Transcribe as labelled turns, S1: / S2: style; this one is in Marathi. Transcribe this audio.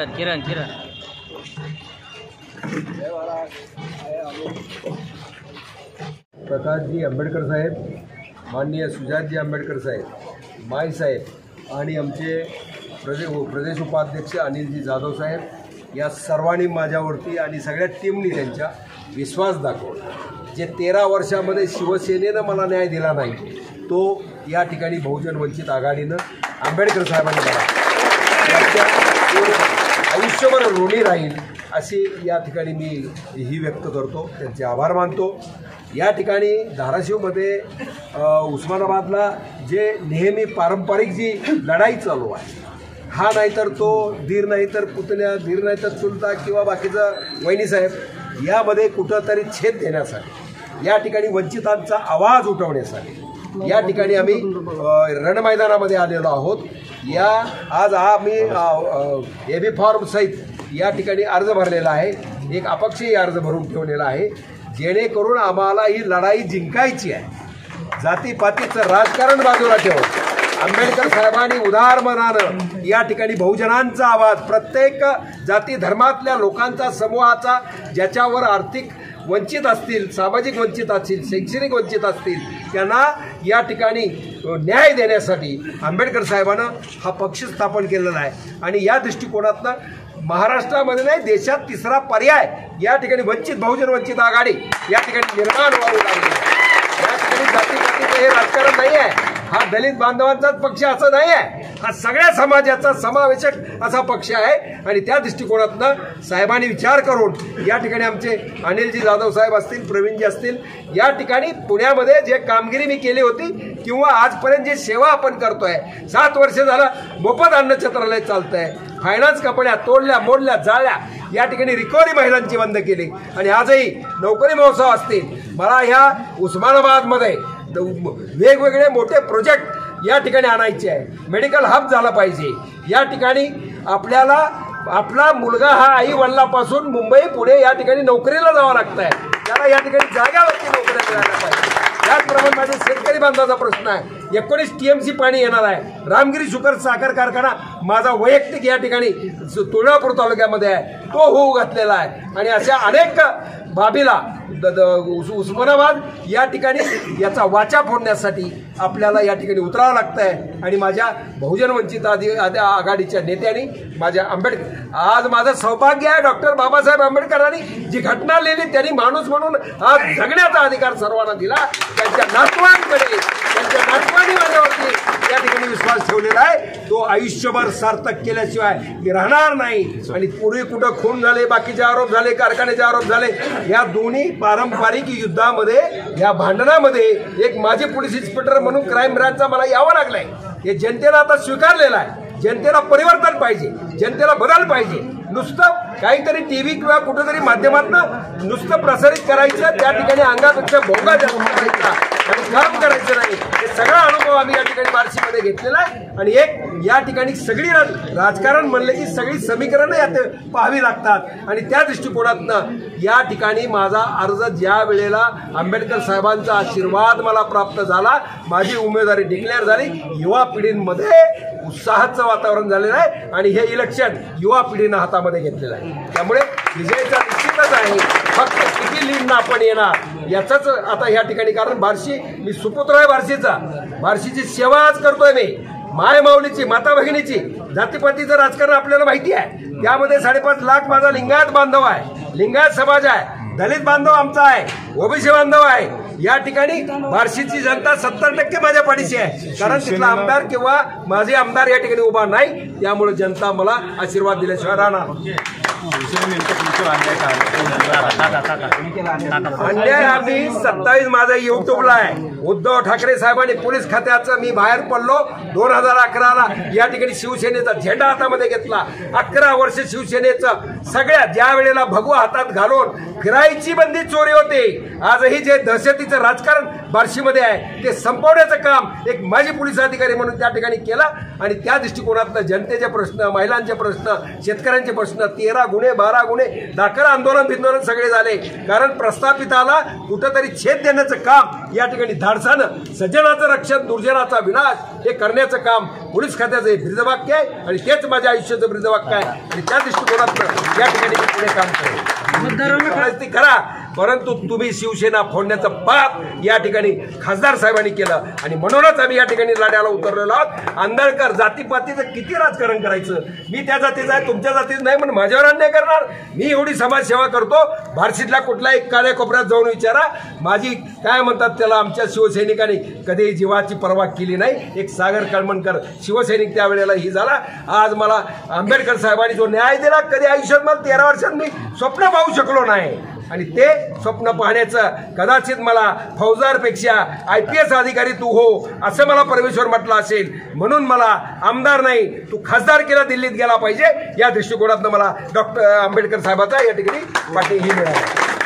S1: किरण
S2: प्रकाशजी आंबेडकर साहेब, माननीय सुजातजी आंबेडकर साहेब, माई साहेब आणि आमचे प्रदेश उपाध्यक्ष अनिलजी जाधव साहेब, या सर्वांनी माझ्यावरती आणि सगळ्या टीमनी त्यांच्या विश्वास दाखवला। जे 13 वर्षामध्ये शिवसेनेनं मला न्याय दिला नाही, तो या ठिकाणी बहुजन वंचित आघाडीनं आंबेडकर साहेबांनी मला आयुष्यभर ऋणी राहील अशी या ठिकाणी मी ही व्यक्त करतो, त्यांचे आभार मानतो। या ठिकाणी धाराशिवमध्ये उस्मानाबादला जे नेहमी पारंपरिक जी लढाई चालू आहे, हा नाहीतर तो धीर नाही तर पुतण्या, धीर नाही तर चुलता किंवा बाकीचा वहिनीसाहेब, यामध्ये कुठंतरी छेद देण्यासाठी, या ठिकाणी वंचितांचा आवाज उठवण्यासाठी या ठिकाणी आम्ही रणमैदानामध्ये आलेलो आहोत। आज आम्ही AB फॉर्म सहित या ठिकाणी अर्ज भरलेला आहे, एक अपक्षही अर्ज भरून ठेवलेला आहे, जेणेकरून आम्हाला ही लढाई जिंकायची आहे। जातीपातीचं राजकारण बाजूला ठेवून आंबेडकर साहेबांनी उदार मनानं या ठिकाणी बहुजनांचा आवाज, प्रत्येक जाती धर्मातल्या लोकांचा समूहाचा, ज्याच्यावर आर्थिक वंचित असतील, सामाजिक वंचित असतील, शैक्षणिक वंचित असतील, त्यांना या ठिकाणी न्याय देण्यासाठी आंबेडकर साहेबांनं हा पक्ष स्थापन केलेला आहे। आणि या दृष्टिकोनातनं महाराष्ट्रामध्ये नाही, देशात तिसरा पर्याय या ठिकाणी वंचित बहुजन वंचित आघाडी या ठिकाणी निर्माण व्हावं लागली। या ठिकाणी जातीपातीचं हे राजकारण नाही आहे, हा दलित बांधवांचाच पक्ष असं नाही आहे, हा सगळ्या समाजाचा समावेशक असा पक्ष आहे। आणि त्या दृष्टिकोनातनं साहेबांनी विचार करून या ठिकाणी आमचे अनिलजी जाधव साहेब असतील, प्रवीणजी असतील, या ठिकाणी पुण्यामध्ये जे कामगिरी मी केली होती किंवा आजपर्यंत जे सेवा आपण करतोय, 7 वर्ष झालं मोफत अन्न छत्रालय चालतंय, फायनान्स कंपन्या तोडल्या मोडल्या जाळल्या, या ठिकाणी रिकव्हरी महिलांची बंद केली, आणि आजही नोकरी महोत्सव असतील। मला ह्या उस्मानाबादमध्ये वेगवेगळे मोठे प्रोजेक्ट या ठिकाणी आणायचे आहे, मेडिकल हब झाला पाहिजे। या ठिकाणी आपल्याला आपला मुलगा हा आई वडिलांपासून मुंबई पुणे या ठिकाणी नोकरीला जावं लागतंय, त्याला या ठिकाणी जाग्यावरती नोकऱ्या मिळाल्या पाहिजे। त्याचप्रमाणे माझ्या शेतकरी बांधवाचा प्रश्न आहे, 19 TMC पाणी येणार आहे, रामगिरी शुगर साखर कारखाना माझा वैयक्तिक या ठिकाणी तुळजापूर तालुक्यामध्ये आहे, तो होऊ घातलेला आहे। आणि अशा अनेक बाबीला उस्मानाबाद या ठिकाणी याचा वाचा फोडण्यासाठी आपल्याला या ठिकाणी उतरावं लागतंय। आणि माझ्या बहुजन वंचित आघाडीच्या नेत्यांनी आज माझं सौभाग्य आहे, डॉक्टर बाबासाहेब आंबेडकरांनी जी घटना लिहिली त्यांनी माणूस म्हणून आज जगण्याचा अधिकार सर्वांना दिला। त्यांच्या नातवांनी माझ्यावरती या ठिकाणी विश्वास ठेवलेला आहे, तो आयुष्यभर सार्थक केल्याशिवाय मी राहणार नाही। आणि पूर्वी कुठं खून झाले, बाकीचे आरोप झाले, कारखान्याचे आरोप झाले, या दोन्ही पारंपरिक युद्धामध्ये, या भांडणामध्ये एक माजी पोलीस इन्स्पेक्टर म्हणून क्राईम ब्रँचचा मला यावं लागलंय। हे जनतेला आता स्वीकारलेलं आहे, जनतेला परिवर्तन पाहिजे, जनतेला बदल पाहिजे। नुसतं काहीतरी TV किंवा कुठेतरी माध्यमातून नुसतं प्रसारित करायचं, त्या ठिकाणी अंगापेक्षा भोगा जास्त करायचा आणि काम करायचं नाही, हे सगळा अनुभव आम्ही या ठिकाणी बार्शीमध्ये घेतलेला आहे। आणि एक या ठिकाणी सगळी राजकारण म्हणले की सगळी समीकरणं यात पाहावी लागतात, आणि त्या दृष्टिकोनातनं या ठिकाणी माझा अर्ज ज्या वेळेला आंबेडकर साहेबांचा आशीर्वाद मला प्राप्त झाला, माझी उमेदवारी डिक्लेअर झाली, युवा पिढींमध्ये उत्साहाचं वातावरण झालेलं आहे आणि हे इलेक्शन युवा पिढीनं हातामध्ये घेतलेलं आहे। त्यामुळे विजयाचा निश्चितच आहे, फक्त किती लीडनं आपण येणार याचाच आता या ठिकाणी, कारण बार्शी मी सुपुत्र आहे, बार्शीची सेवा आज करतोय मी, माय माऊलीची, माता भगिनीची। जातीपातीचं राजकारण आपल्याला माहिती आहे, त्यामध्ये 5.5 लाख माझा लिंगायत बांधव आहे, लिंगायत समाज आहे, दलित बांधव आमचा आहे, OBC बांधव आहे। या ठिकाणी बार्शीची जनता 70% माझ्या पाठीशी आहे, कारण तिथला आमदार किंवा माझे आमदार या ठिकाणी उभा नाही, त्यामुळे जनता मला आशीर्वाद दिल्याशिवाय राहणार। अन्याय आम्ही 27 माझा युट्यूबला आहे. उद्धव ठाकरे साहेबांनी पोलीस खात्याचं मी बाहेर पडलो 2011ला या ठिकाणी शिवसेनेचा झेंडा हातामध्ये घेतला. 11 वर्ष शिवसेनेचं सगळ्या ज्या वेळेला भगवा हातात घालून फिरायची बंदी चोरी होते. आजही जे दहशतीचं राजकारण बार्शीमध्ये आहे ते संपवण्याचं काम एक माजी पोलीस अधिकारी म्हणून त्या ठिकाणी केला. आणि त्या दृष्टिकोनातनं जनतेचे प्रश्न, महिलांचे प्रश्न, शेतकऱ्यांचे प्रश्न, 13 गुन्हे 12 गुन्हे दाखल, आंदोलन सगळे झाले. कारण प्रस्थापिताला कुठंतरी छेद देण्याचं काम या ठिकाणी धाडसानं सज्जनाचं रक्षण दुर्जनाचा विनाश हे करण्याचं काम पोलीस खात्याचं ब्रीदवाक्य आहे. आणि तेच माझ्या आयुष्याचं ब्रीदवाक्य आहे. आणि त्या दृष्टिकोनातनं या ठिकाणी मी पुढे काम करेन. करा, परंतु तुम्ही शिवसेना फोडण्याचं पाप या ठिकाणी खासदार साहेबांनी केलं. आणि म्हणूनच आम्ही या ठिकाणी लढ्याला उतरलेलो आहोत. आंधळकर जातीपातीचं किती राजकारण करायचं? मी त्या जातीचा आहे, तुमच्या जातीचं नाही म्हणून माझ्यावर अन्याय करणार? मी एवढी समाजसेवा करतो. बार्शीतल्या कुठल्याही काळ्या कोपऱ्यात जाऊन विचारा. माझी काय म्हणतात त्याला, आमच्या शिवसैनिकांनी कधी जीवाची पर्वा केली नाही. एक सागर कळमणकर शिवसैनिक त्यावेळेला ही झाला. आज मला आंबेडकर साहेबांनी जो न्याय दिला, कधी आयुष्यात मला 13 वर्षात मी स्वप्न पाहू शकलो नाही. आणि ते स्वप्न पाहण्याचं कदाचित मला फौजदारपेक्षा IPS अधिकारी तू हो असं मला परमेश्वर म्हटलं असेल. म्हणून मला आमदार नाही, तू खासदार केला, दिल्लीत गेला पाहिजे. या दृष्टिकोनातनं मला डॉक्टर आंबेडकर साहेबाचा या ठिकाणी पाठी ही मिळाली.